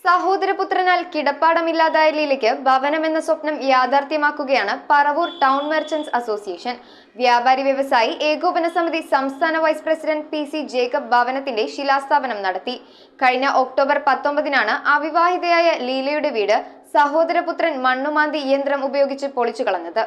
സഹോദരപുത്രനാൽ കിടപ്പാടമില്ലാതായ ലീലയ്ക്ക് ഭവനമെന്ന സ്വപ്നം യാഥാർത്ഥ്യമാക്കുകയാണ് Paravur town merchants association. വ്യാപാരി വ്യവസായി ഏകോപന സമിതി സംസ്ഥാന വൈസ് പ്രസിഡന്റ് പി.സി. ജേക്കബ് ഭവനത്തിന്റെ ശിലാസ്ഥാപനം നടത്തി. കഴിഞ്ഞ ഒക്ടോബർ 19-നാണ് അവിവാഹിതയായ ലീലയുടെ വീട് സഹോദരപുത്രൻ മണ്ണുമാന്തി യന്ത്രം ഉപയോഗിച്ച് പൊളിച്ചുകളഞ്ഞത്.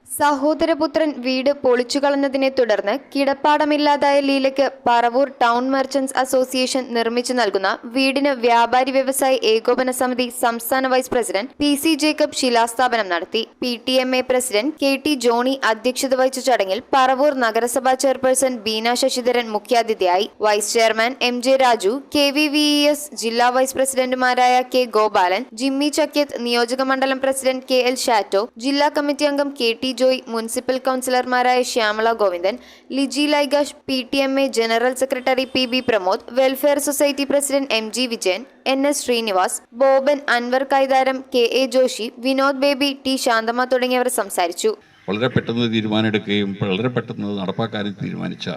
സഹോദരപുത്രൻ വീട് പൊളിച്ചുകളഞ്ഞതിനെ തുടർന്ന് കിടപ്പാടമില്ലാതായ ലീലയ്ക്ക് പറവൂർ ടൗൺ മെർച്ചന്റ്സ് അസോസിയേഷൻ നിർമ്മിച്ചു നൽകുന്ന വീടിന് വ്യാപാരി വ്യവസായി ഏകോപന സമിതി സംസ്ഥാന വൈസ് പ്രസിഡന്റ് പി.സി. ജേക്കബ് ശിലാസ്ഥാപനം നടത്തി. PTMA പ്രസിഡന്റ് KT ജോണി അധ്യക്ഷത വഹിച്ച ചടങ്ങിൽ പറവൂർ നഗരസഭാ ചെയർപേഴ്സൺ ബീന ശശിധരൻ മുഖ്യാതിഥിയായി. Vice chairman MJ Raju, KVVES ജില്ലാ വൈസ് പ്രസിഡന്റുമാരായ K. ഗോപാലൻ, ജിമ്മി ചക്യത്ത്, നിയോജക മണ്ഡലം പ്രസിഡന്റ് KL ഷാറ്റോ, ജില്ലാ കമ്മിറ്റി അംഗം KT ജോയ്, മുനിസിപ്പൽ കൗൺസിലർമാരായ ശ്യാമള ഗോവിന്ദൻ, ലിജി ലൈഗാഷ്, PTMA general secretary PB Pramod, welfare society president MG Vijayan, NS Srinivas, Boban, Anwar Kaitharam, KA Joshi, Vinod Baby, T Santhamma തുടങ്ങിയവർ സംസാരിച്ചു. വളരെ പെട്ടെന്ന് തീരുമാനമെടുക്കുകയും വളരെ പെട്ടെന്ന് നടപ്പാക്കാനും തീരുമാനിച്ച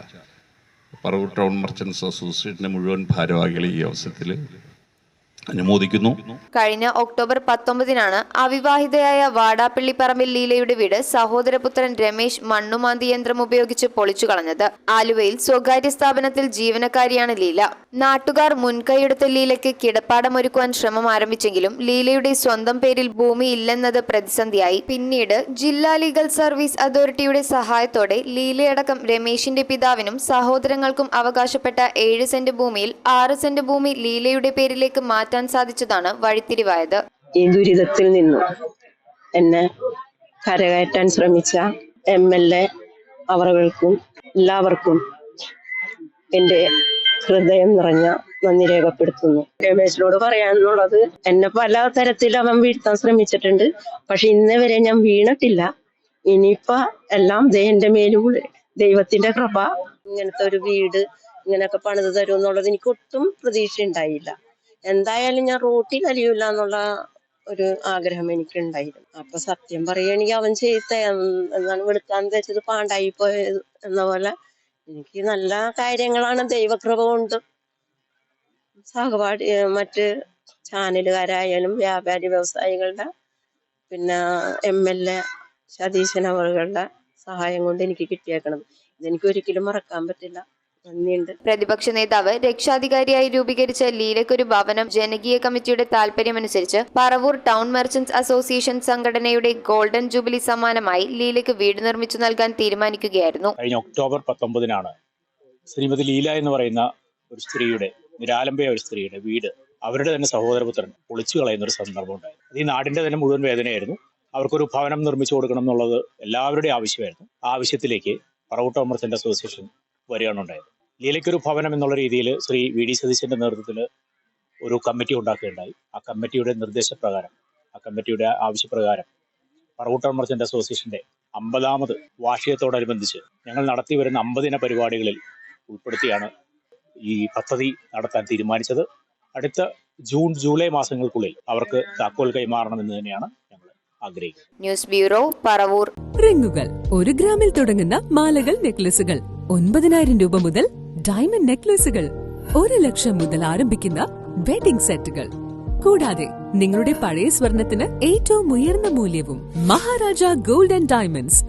പറവൂർ ടൗൺ മെർച്ചന്റ്സ് അസോസിയേഷന്റെ മുഴുവൻ ഭാരവാഹികളെ ഈ അവസരത്തിൽ അനുമോദിക്കുന്നു. കഴിഞ്ഞ ഒക്ടോബർ 19-നാണ് അവിവാഹിതയായ വാടാപ്പള്ളിപ്പറമ്പിൽ ലീലയുടെ വീട് സഹോദരപുത്രൻ രമേശ് മണ്ണുമാന്തി യന്ത്രം ഉപയോഗിച്ച് പൊളിച്ചു കളഞ്ഞത്. ആലുവയിൽ സ്വകാര്യ സ്ഥാപനത്തിൽ ജീവനക്കാരിയാണ് ലീല. നാട്ടുകാർ മുൻകൈയെടുത്ത ലീലയ്ക്ക് കിടപ്പാടമൊരുക്കുവാൻ ശ്രമം ആരംഭിച്ചെങ്കിലും ലീലയുടെ സ്വന്തം പേരിൽ ഭൂമി ഇല്ലെന്നത് പ്രതിസന്ധിയായി. പിന്നീട് ജില്ലാ ലീഗൽ സർവീസ് അതോറിറ്റിയുടെ സഹായത്തോടെ ലീലയടക്കം രമേശിന്റെ പിതാവിനും സഹോദരങ്ങൾക്കും അവകാശപ്പെട്ട 7 സെന്റ് ഭൂമിയിൽ 6 സെന്റ് ഭൂമി ലീലയുടെ പേരിലേക്ക് മാറ്റാൻ സാധിച്ചതാണ് വഴിത്തിരിവായത്. ഈ ദുരിതത്തിൽ നിന്നും എന്നെ കരകയറ്റാൻ ശ്രമിച്ച MLA അവറുകൾക്കും എല്ലാവർക്കും എൻ്റെ ഹൃദയം നിറഞ്ഞ നന്ദി രേഖപ്പെടുത്തുന്നു. രമേശിനോട് പറയാനുള്ളത്, എന്നെ പല തരത്തിൽ അവൻ വീഴ്ത്താൻ ശ്രമിച്ചിട്ടുണ്ട്. പക്ഷെ ഇന്നേ വരെ ഞാൻ വീണിട്ടില്ല. ഇനിയിപ്പോ എല്ലാം എന്റെ മേലും ദൈവത്തിന്റെ കൃപ. ഇങ്ങനത്തെ ഒരു വീട് ഇങ്ങനെയൊക്കെ പണിത് തരും എന്നുള്ളത് എനിക്ക് ഒട്ടും പ്രതീക്ഷ ഉണ്ടായില്ല. എന്തായാലും ഞാൻ റോട്ടിൽ അലിയൂല എന്നുള്ള ഒരു ആഗ്രഹം എനിക്കുണ്ടായിരുന്നു. അപ്പൊ സത്യം പറയുകയാണെങ്കിൽ അവൻ ചെയ്ത എന്നാണ് വെളുക്കാൻ വെച്ചത് പാണ്ടായി പോയത് എന്ന പോലെ എനിക്ക് നല്ല കാര്യങ്ങളാണ് ദൈവകൃപ കൊണ്ട് സഹപാഠി മറ്റ് ചാനലുകാരായാലും വ്യാപാരി വ്യവസായികളുടെ പിന്നെ MLA സതീശൻ അവറുകളുടെ സഹായം കൊണ്ട് എനിക്ക് കിട്ടിയേക്കണം. ഇതെനിക്ക് ഒരിക്കലും മറക്കാൻ പറ്റില്ല. പ്രതിപക്ഷ നേതാവ് രക്ഷാധികാരിയായി രൂപീകരിച്ച ലീലയ്ക്കൊരു ഭവനം ജനകീയ കമ്മിറ്റിയുടെ താൽപര്യമനുസരിച്ച് പറവൂർ ടൗൺ മെർച്ചന്റ്സ് അസോസിയേഷൻ സംഘടനയുടെ ഗോൾഡൻ ജൂബിലി സമ്മാനമായി ലീലയ്ക്ക് വീട് നിർമ്മിച്ചു നൽകാൻ തീരുമാനിക്കുകയായിരുന്നു. കഴിഞ്ഞ ഒക്ടോബർ 19-നാണ് ശ്രീമതി ലീല എന്ന് പറയുന്ന ഒരു സ്ത്രീയുടെ, നിരാലംബയ ഒരു സ്ത്രീയുടെ വീട് അവരുടെ തന്നെ സഹോദരപുത്രൻ പൊളിച്ചു കളയുന്ന ഒരു സന്ദർഭം ഉണ്ടായി. ഈ നാടിന്റെ തന്നെ മുഴുവൻ വേദനയായിരുന്നു. അവർക്കൊരു ഭവനം നിർമ്മിച്ചു കൊടുക്കണം എന്നുള്ളത് എല്ലാവരുടെയും ആവശ്യമായിരുന്നു. ആ ആവശ്യത്തിലേക്ക് പറവൂർ ടൗൺ മെർച്ചന്റ് അസോസിയേഷൻ വരികയാണ് ഉണ്ടായത്. ലീലയ്ക്കൊരു ഭവനം എന്നുള്ള രീതിയിൽ ശ്രീ VD സതീശന്റെ നേതൃത്വത്തിൽ ഒരു കമ്മിറ്റി ഉണ്ടാക്കുകയുണ്ടായി. ആ കമ്മിറ്റിയുടെ നിർദ്ദേശപ്രകാരം, ആ കമ്മിറ്റിയുടെ ആവശ്യപ്രകാരം പറവൂർ ടൗൺ മെർച്ചന്റ് അസോസിയേഷന്റെ 50ാമത് വാർഷികത്തോടനുബന്ധിച്ച് ഞങ്ങൾ നടത്തി വരുന്ന 50 പരിപാടികളിൽ ഉൾപ്പെടുത്തിയാണ് ഈ പദ്ധതി നടത്താൻ തീരുമാനിച്ചത്. അടുത്ത ജൂൺ ജൂലൈ മാസങ്ങൾക്കുള്ളിൽ അവർക്ക് താക്കോൽ കൈമാറണമെന്ന് തന്നെയാണ് ഞങ്ങൾ ആഗ്രഹിക്കുന്നത്. News bureau, Paravur. റിങ്ങുകൾ 1 ഗ്രാമിൽ തുടങ്ങുന്ന മാലകൾ, നെക്ലസുകൾ 9,000 രൂപ മുതൽ ഡയമണ്ട് നെക്ലസുകൾ 1 ലക്ഷം മുതൽ ആരംഭിക്കുന്ന വെഡിംഗ് സെറ്റുകൾ, കൂടാതെ നിങ്ങളുടെ പഴയ സ്വർണത്തിന് ഏറ്റവും ഉയർന്ന മൂല്യവും മഹാരാജ ഗോൾഡ് ആൻഡ് ഡയമണ്ട്സ്